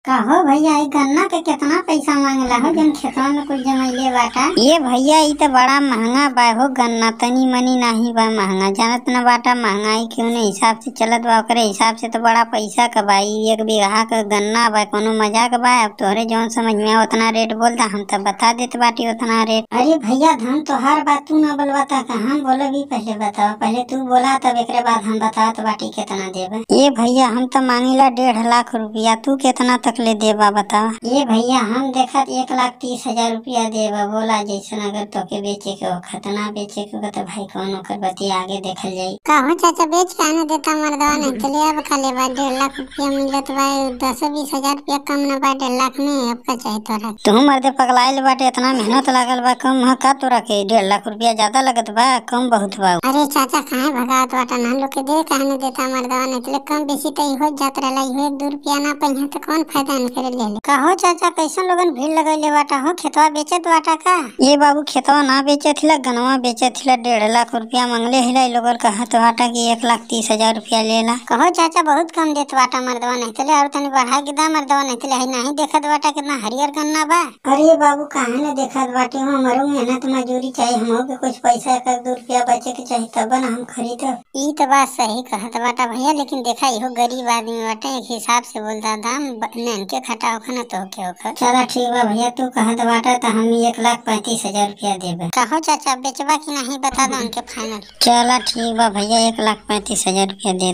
कहो भैया ई गन्ना के कितना पैसा मांगला हो जन खेतवा में कुछ जमैले बाटा। ये भैया ई तो बड़ा महंगा बा हो गन्ना, तनी मनी नहीं बा महंगा, जानत न बाटा महंगाई क्यों ने हिसाब से चलत बा, ओकरे हिसाब से तो बड़ा पैसा का बा। एक बीघा का गन्ना बा, कोनो मजाक बा। अब तोहरे जौन समझ में उतना रेट बोलता, हम तो बता देते बाटी उतना रेट। अरे भैया धन तोहार बात तू न बोलवाता का, हम बोलबी पहले बताओ, पहले तू बोला तब एकरे बाद हम बतात बाटी कितना देबे। ये भैया हम तो मांगिला 1.5 लाख रुपया, तू कितना तक ले देबा बता। ये भैया हम देखत 1,30,000 रुपया देबा, बोला जैसन अगर तोके बेचे के हो, खतना बेचे के हो तो भाई कौन ओकर बती आगे देखल जाई। कहो चाचा बेच काहे देता मर्दवा, नहीं तो ले अब खाले बा 1.5 लाख रुपया मिलत बा, 10-20 हजार रुपया कम न बा 1.5 लाख में, अब का चाहे तोरा। तू मर्दे पगलाइल बाटे, इतना मेहनत लागल बा, कम ह का तोरा के 1.5 लाख रुपया ज्यादा लगत बा, कम बहुत बा। अरे चाचा काहे भगावत बाटा, ना लोग के दे काहे देता मर्दवा, नहीं तो कम बेसी तो हो जात रहला, 1-2 रुपया ना पहिया तो कौन फायदा न करे ले। कहो चाचा कैसन लोगन भीड़ लगैले बाटा हो, खेतवा बेचत बाटा का। ये बाबू खेतवा ना बेचे थिला, गनवा बेचे थिला, 1.5 लाख रुपया मांगले हिला। लोगन कहत बाटा कि 1,30,000 रुपया लेला। कहो चाचा बहुत कम देत बाटा मर्दवा, नहीं तो और तनी बढ़ा के दा मर्दवा, नहीं तो नहीं देखत बाटा कितना हरियर गन्ना बा। अरे बाबू काहे न देखत बाटे हो, हमारो मेहनत मजूरी चाहिए, हमहू के कुछ पैसा 1-2 रुपया बचे के चाहिए, तब न हम खरीदब। ई तो बात सही कहत बाटा भैया, लेकिन देखा इहो गरीब आदमी बाटे, एक हिसाब से बोलता दाम नैन के खटा होखा न तो के होखा। चला ठीक बा भैया, तू कहत बाटा तो हम 1,35,000 रुपया देबे। कहो चाचा बेचबा की नहीं बता दो उनके फाइनल। चला ठीक बा भैया, 1,35,000 रुपया दे।